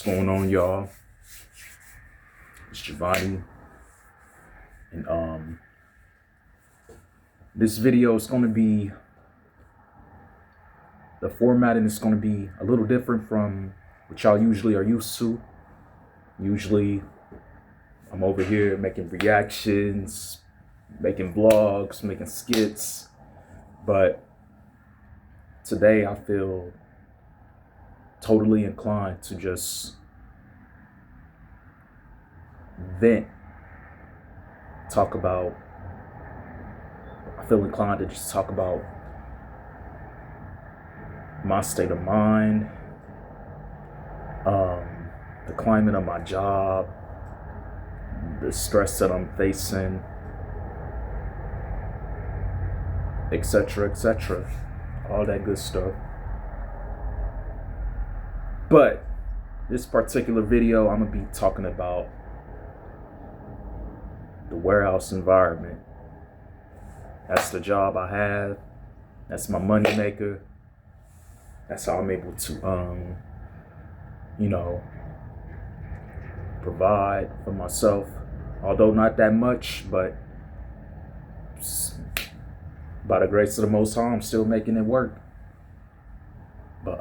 going on, y'all? It's Giovanni, and this video is going to be the formatting is going to be a little different from what y'all usually are used to. Usually, I'm over here making reactions, making vlogs, making skits, but today I feel totally inclined to just vent, I feel inclined to just talk about my state of mind, the climate of my job, the stress that I'm facing, etc., etc., all that good stuff. But this particular video, I'm gonna be talking about the warehouse environment. That's the job I have. That's my money maker. That's how I'm able to, provide for myself. Although not that much, but by the grace of the Most High, I'm still making it work. But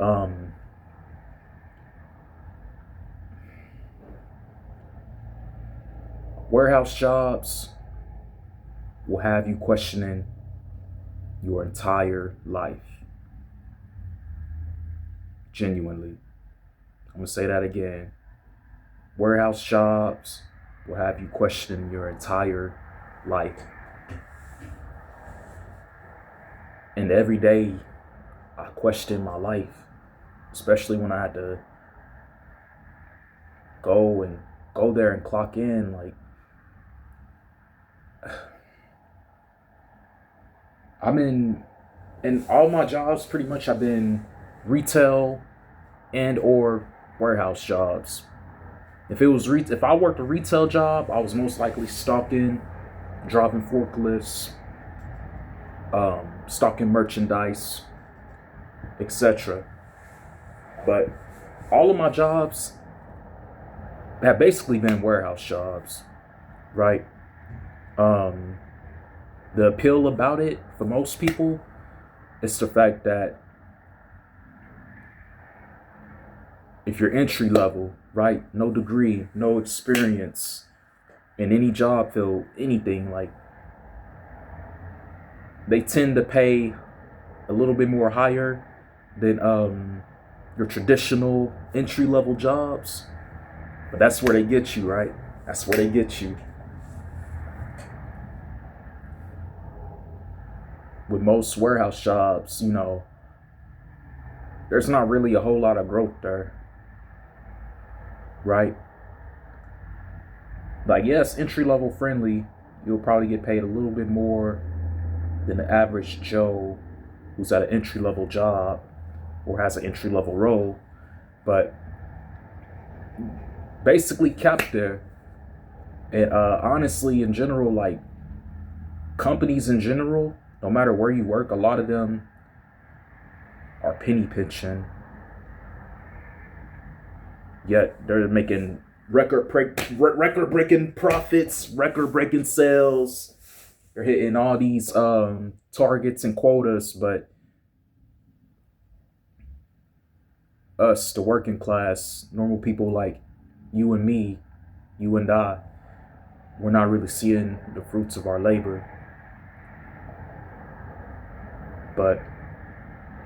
warehouse jobs will have you questioning your entire life. Genuinely. I'm gonna say that again. Warehouse jobs will have you questioning your entire life. And every day I question my life, especially when I had to go there and clock in. Like, I'm in all my jobs pretty much I've been retail and or warehouse jobs. If I worked a retail job, I was most likely stocking, driving forklifts, stocking merchandise, etc. But all of my jobs have basically been warehouse jobs, right? The appeal about it for most people is the fact that if you're entry level, right, no degree, no experience in any job field, anything, like, they tend to pay a little bit more higher than your traditional entry level jobs. But that's where they get you, right? That's where they get you. With most warehouse jobs, there's not really a whole lot of growth there, right? Like, yes, entry level friendly, you'll probably get paid a little bit more than the average Joe who's at an entry level job or has an entry level role, but basically capped there. And honestly, in general, like, companies in general, no matter where you work, a lot of them are penny pinching. Yet they're making record-breaking profits, record-breaking sales. They're hitting all these targets and quotas, but us, the working class, normal people like you and me, you and I, we're not really seeing the fruits of our labor. But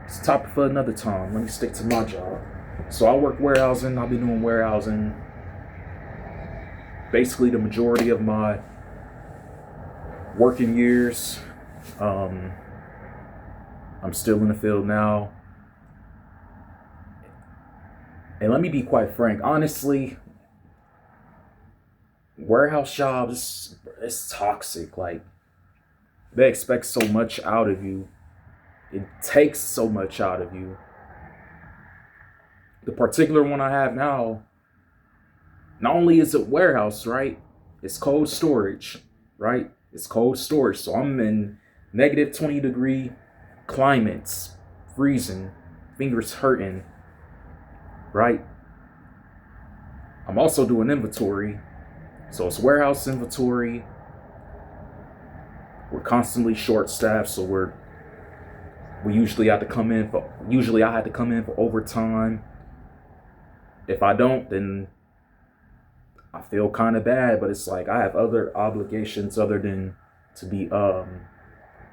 it's a topic for another time. Let me stick to my job. So I work warehousing. I've been doing warehousing basically the majority of my working years. I'm still in the field now. And let me be quite frank. Honestly, warehouse jobs, it's toxic. Like, they expect so much out of you. It takes so much out of you. The particular one I have now, not only is it warehouse, right? It's cold storage, right? It's cold storage. So I'm in negative 20-degree climates, freezing, fingers hurting, right? I'm also doing inventory. So it's warehouse inventory. We're constantly short staffed, so we usually have to come in for usually I had to come in for overtime. If I don't, then I feel kind of bad, but it's like I have other obligations other than to be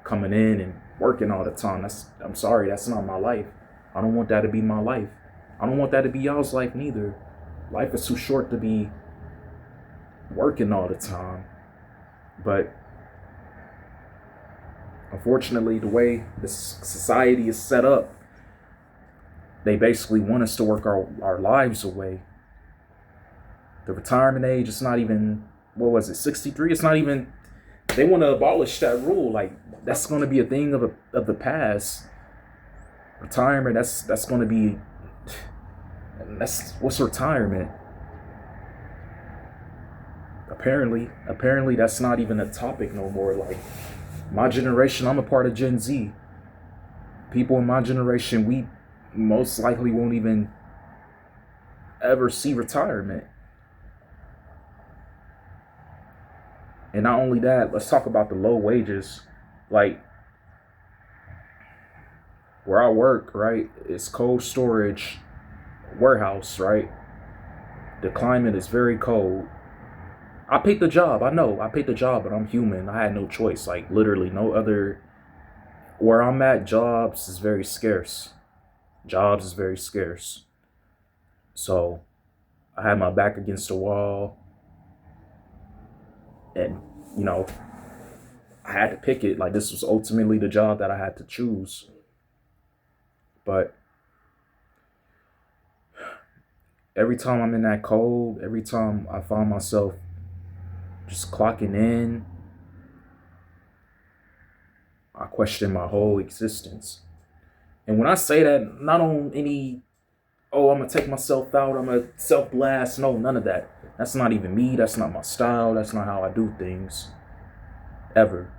coming in and working all the time. I'm sorry, that's not my life. I don't want that to be my life. I don't want that to be y'all's life neither. Life is too short to be working all the time. But unfortunately, the way this society is set up, they basically want us to work our lives away. The retirement age is not even, what was it, 63? It's not even, they want to abolish that rule. Like, that's going to be a thing of the past. Retirement, that's going to be, what's retirement? Apparently that's not even a topic no more. Like, my generation, I'm a part of Gen Z. People in my generation, we most likely won't even ever see retirement. And not only that, let's talk about the low wages. Like, where I work, right, it's cold storage warehouse, right? The climate is very cold. I picked the job. I know I picked the job, but I'm human. I had no choice. Like, literally no other. Where I'm at, jobs is very scarce. Jobs is very scarce. So I had my back against the wall. And, I had to pick it. Like, this was ultimately the job that I had to choose. But every time I'm in that cold, every time I find myself just clocking in, I question my whole existence. And when I say that, not on any, I'm going to take myself out, I'm going to self-blast. No, none of that. That's not even me. That's not my style. That's not how I do things. Ever.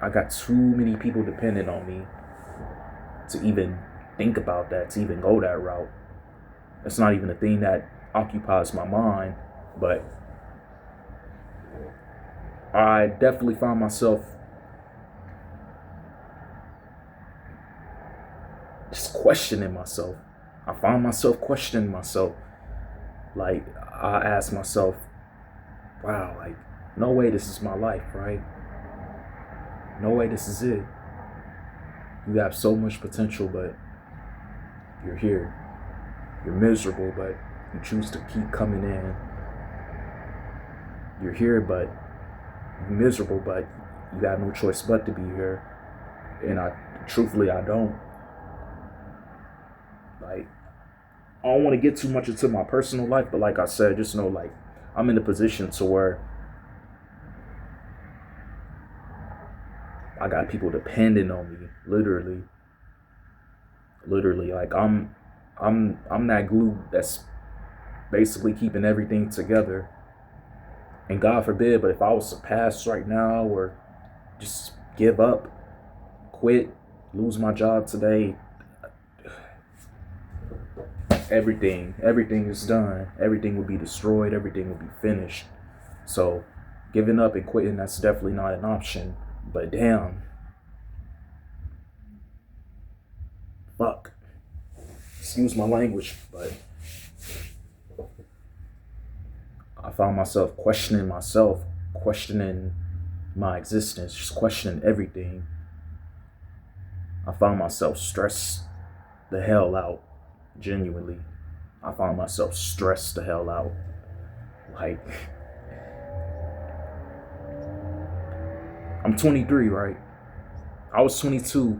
I got too many people dependent on me to even think about that, to even go that route. It's not even a thing that occupies my mind, but I definitely find myself just questioning myself. I find myself questioning myself. Like, I ask myself, wow, like, no way this is my life, right? No way this is it. You have so much potential, but you're here. You're miserable, but you choose to keep coming in. You're here, but you're miserable, but you have no choice but to be here. And truthfully, I don't. Like, I don't want to get too much into my personal life, but like I said, just know, like, I'm in a position to where I got people depending on me, literally. Like, I'm that glue that's basically keeping everything together. And God forbid, but if I was to pass right now or just give up, quit, lose my job today, everything is done. Everything will be destroyed. Everything will be finished. So giving up and quitting, that's definitely not an option. But damn. Fuck. Excuse my language, but I found myself, questioning my existence, just questioning everything. I found myself stressed the hell out, genuinely. I found myself stressed the hell out. Like, I'm 23, right? I was 22,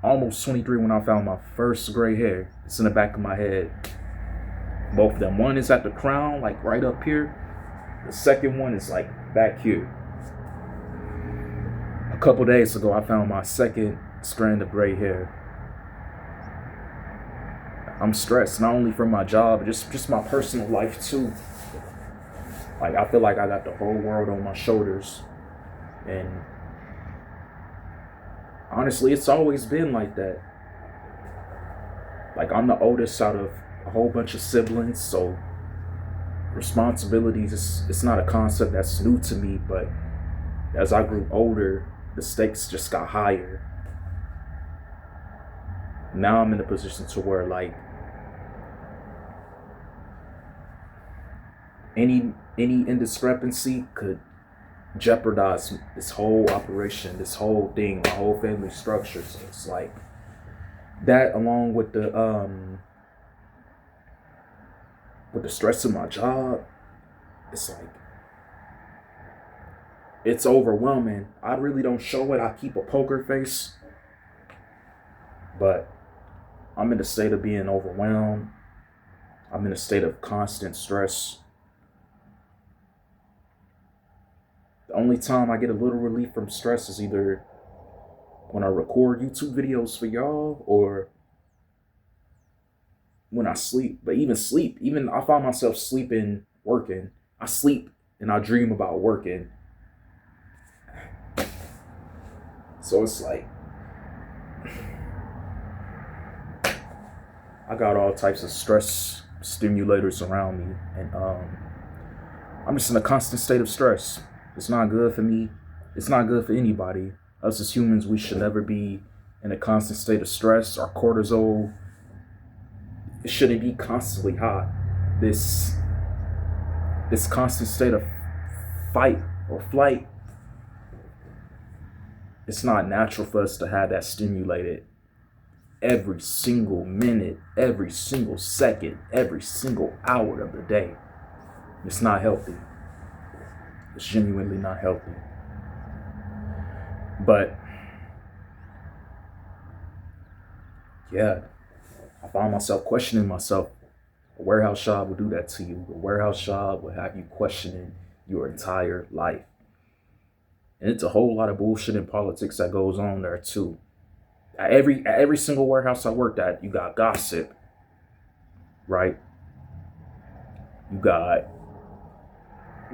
almost 23 when I found my first gray hair. It's in the back of my head. Both of them. One is at the crown, like right up here. The second one is like back here. A couple days ago, I found my second strand of gray hair. I'm stressed, not only from my job, but just my personal life too. Like, I feel like I got the whole world on my shoulders. And honestly, it's always been like that. Like, I'm the oldest out of a whole bunch of siblings, so responsibilities, it's not a concept that's new to me, but as I grew older, the stakes just got higher. Now I'm in a position to where like any indiscrepancy could jeopardize this whole operation, this whole thing, my whole family structure. So it's like that, along with the stress of my job, it's like it's overwhelming. I really don't show it. I keep a poker face, but I'm in a state of being overwhelmed. I'm in a state of constant stress. The only time I get a little relief from stress is either when I record YouTube videos for y'all or when I sleep. But even I find myself sleeping, working. I sleep and I dream about working. So it's like I got all types of stress stimulators around me, and I'm just in a constant state of stress. It's not good for me. It's not good for anybody. Us as humans, we should never be in a constant state of stress. Our cortisol, it shouldn't be constantly hot. This constant state of fight or flight, it's not natural for us to have that stimulated every single minute, every single second, every single hour of the day. It's not healthy. It's genuinely not healthy. But yeah, I found myself questioning myself. A warehouse job will do that to you. A warehouse job will have you questioning your entire life. And it's a whole lot of bullshit in politics that goes on there too. At every single warehouse I worked at, you got gossip, right? You got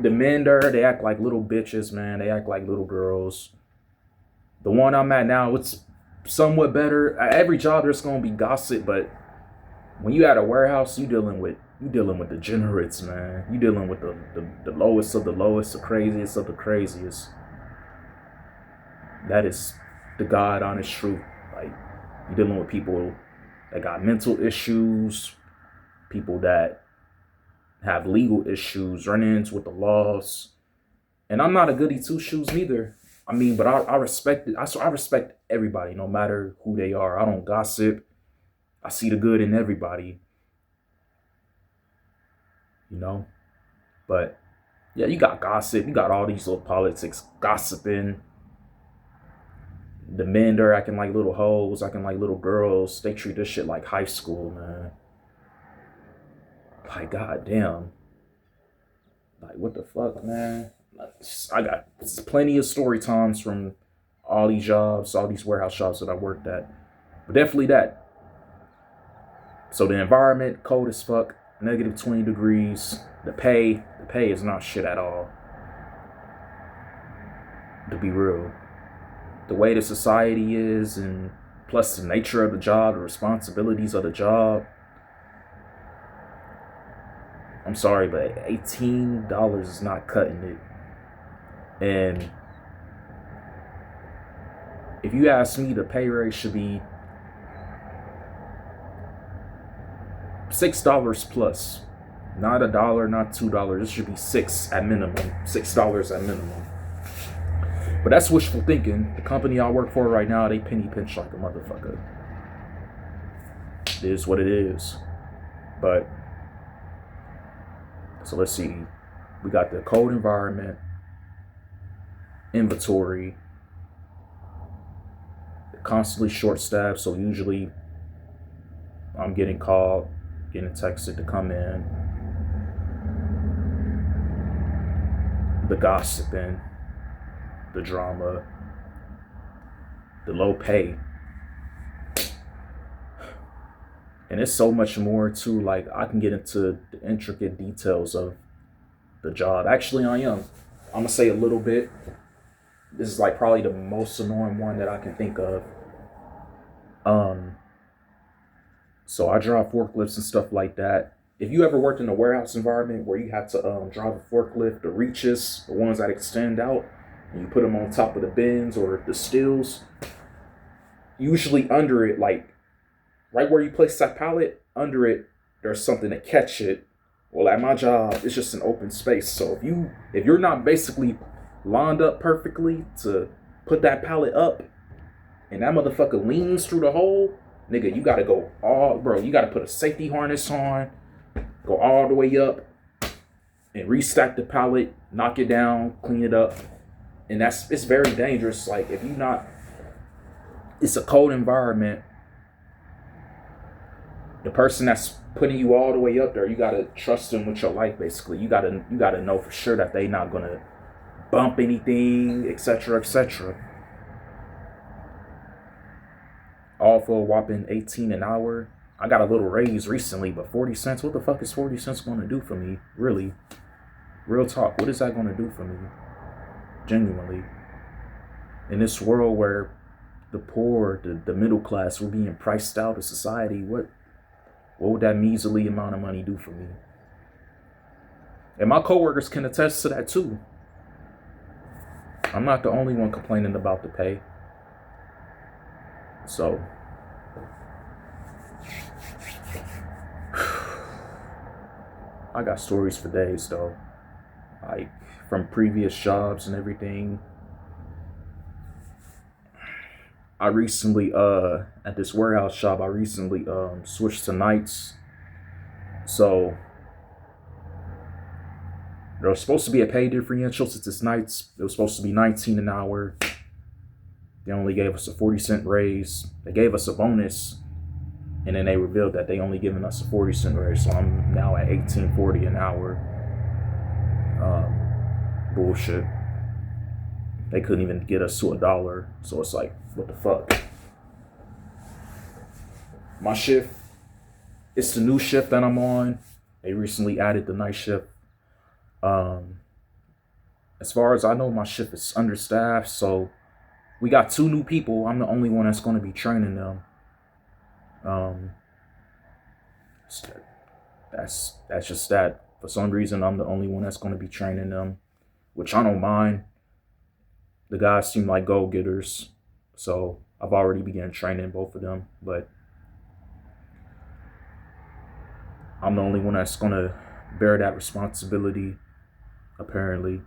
the men there, they act like little bitches, man. They act like little girls. The one I'm at now, it's somewhat better. At every job, there's gonna be gossip, but when you at a warehouse, you dealing with degenerates, man. You dealing with the lowest of the lowest, the craziest of the craziest. That is the God honest truth. Like, you're dealing with people that got mental issues, people that have legal issues, run-ins with the laws. And I'm not a goody two-shoes neither. I mean, but I respect it. I respect everybody, no matter who they are. I don't gossip. I see the good in everybody, you know? But yeah, you got gossip. You got all these little politics gossiping. The men, they're acting like little hoes, acting like little girls. They treat this shit like high school, man. Like, goddamn. Like, what the fuck, man? I got plenty of story times from all these jobs, all these warehouse jobs that I worked at. But definitely that. So the environment, cold as fuck, negative 20 degrees. The pay is not shit at all. To be real. The way the society is, and plus the nature of the job, the responsibilities of the job. I'm sorry, but $18 is not cutting it. And if you ask me, the pay rate should be $6 plus. Not $1, not $2. It should be $6 at minimum. $6 at minimum. But that's wishful thinking. The company I work for right now, they penny pinch like a motherfucker. It is what it is. But so let's see. We got the cold environment, inventory, constantly short staffed. So usually I'm getting called, getting texted to come in. The gossiping, the drama, the low pay. And it's so much more too. Like, I can get into the intricate details of the job. Actually, I am. I'm gonna say a little bit. This is like probably the most annoying one that I can think of. So I drive forklifts and stuff like that. if you ever worked in a warehouse environment where you had to drive a forklift, the reaches, the ones that extend out, and you put them on top of the bins or the stills, usually under it, like right where you place that pallet, under it, there's something to catch it. Well, at my job, it's just an open space. So if you're not basically lined up perfectly to put that pallet up, and that motherfucker leans through the hole, nigga, you gotta go you gotta put a safety harness on, go all the way up, and restack the pallet, knock it down, clean it up. And it's very dangerous. Like, if you not, it's a cold environment. The person that's putting you all the way up there, you gotta trust them with your life, basically. You gotta know for sure that they not gonna bump anything, etc., etc. All for a whopping 18 an hour. I got a little raise recently, but 40 cents, what the fuck is 40 cents gonna do for me? Really? Real talk, what is that gonna do for me? Genuinely. In this world where the poor, the middle class, we're being priced out of society, what would that measly amount of money do for me? And my coworkers can attest to that too. I'm not the only one complaining about the pay. So, I got stories for days though. Like, from previous jobs and everything. I recently, at this warehouse job, I recently switched to nights. So, there was supposed to be a pay differential since it's nights. It was supposed to be 19 an hour. They only gave us a 40-cent raise. They gave us a bonus, and then they revealed that they only given us a 40-cent raise. So I'm now at $18.40 an hour. Bullshit. They couldn't even get us to $1. So it's like, what the fuck? My shift, it's the new shift that I'm on. They recently added the night shift. As far as I know, my shift is understaffed, so we got 2 new people. I'm the only one that's going to be training them. That's just that. For some reason, I'm the only one that's going to be training them, which I don't mind. The guys seem like go-getters, so I've already began training both of them, but I'm the only one that's going to bear that responsibility, apparently.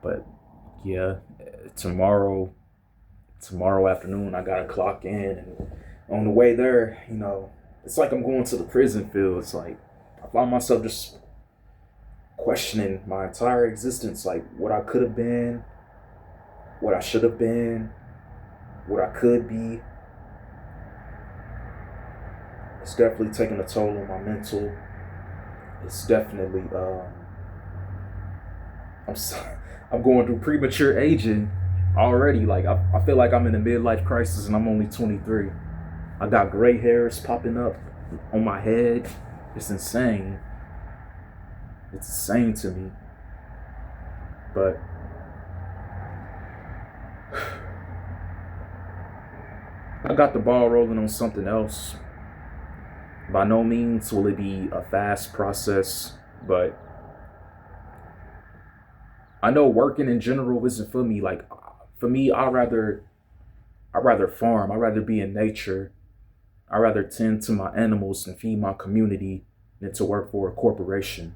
But yeah, tomorrow afternoon, I gotta clock in, and on the way there, it's like I'm going to the prison field. It's like I find myself just questioning my entire existence, like what I could have been, what I should have been, what I could be. It's definitely taking a toll on my mental. It's definitely I'm going through premature aging already. Like, I feel like I'm in a midlife crisis and I'm only 23. I got gray hairs popping up on my head. It's insane. It's insane to me. But I got the ball rolling on something else. By no means will it be a fast process, but I know working in general isn't for me. Like, for me, I'd rather farm. I'd rather be in nature. I'd rather tend to my animals and feed my community than to work for a corporation.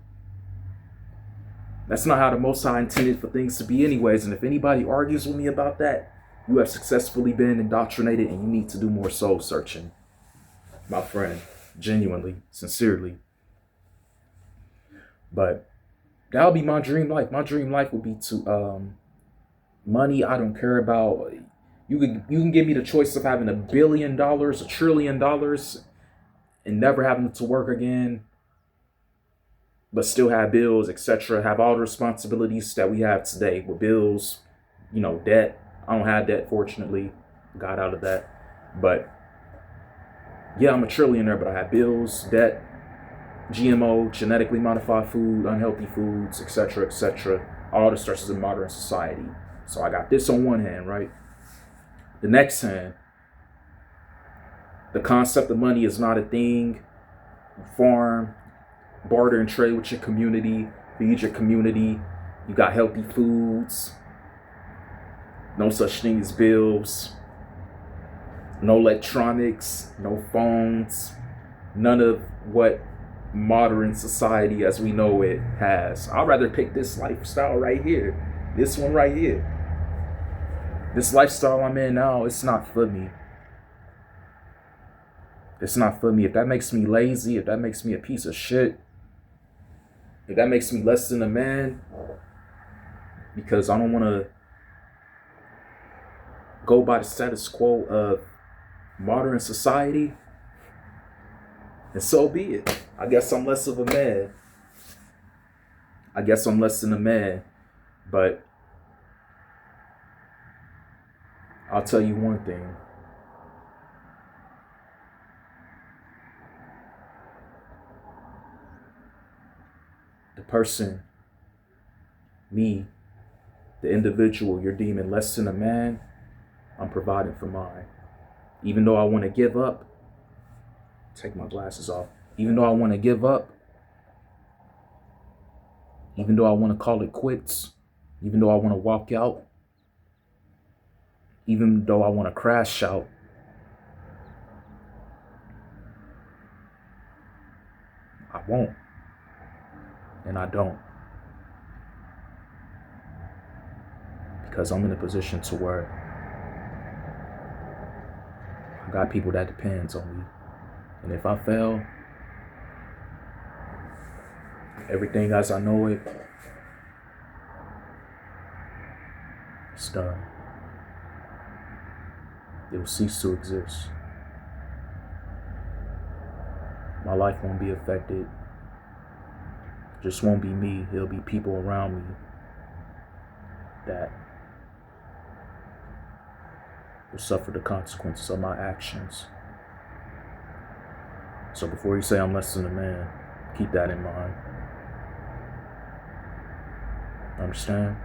That's not how the Most High intended for things to be anyways. And if anybody argues with me about that, you have successfully been indoctrinated and you need to do more soul searching, my friend. Genuinely, sincerely. But that'll be my dream life. My dream life would be to money I don't care about. You can give me the choice of having $1 billion, $1 trillion, and never having to work again, but still have bills, etc. Have all the responsibilities that we have today with bills, debt. I don't have debt, fortunately. Got out of that. But yeah, I'm a trillionaire, but I have bills, debt, GMO, genetically modified food, unhealthy foods, etc., etc. All the stresses in modern society. So I got this on one hand, right? The next hand, The concept of money is not a thing. Farm, barter and trade with your community, feed your community. You got healthy foods. No such thing as bills. No electronics, no phones. None of what modern society as we know it has. I'd rather pick this lifestyle right here. This one right here. This lifestyle I'm in now, it's not for me. It's not for me. If that makes me lazy, if that makes me a piece of shit, if that makes me less than a man, because I don't want to go by the status quo of modern society, and so be it. I guess I'm less of a man. I guess I'm less than a man. But I'll tell you one thing. The person, me, the individual you're deeming less than a man, I'm providing for mine. Even though I want to give up, take my glasses off. Even though I want to give up, even though I want to call it quits, even though I want to walk out, even though I want to crash out, I won't. And I don't. Because I'm in a position to where I got people that depends on me. And if I fail, everything as I know it, it's done. It will cease to exist. My life won't be affected. Just won't be me. It'll be people around me that will suffer the consequences of my actions. So before you say I'm less than a man, keep that in mind. Understand?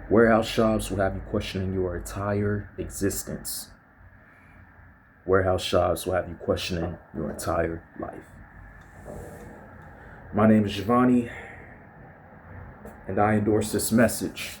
Warehouse jobs will have you questioning your entire existence. Warehouse jobs will have you questioning your entire life. My name is Giovanni, and I endorse this message.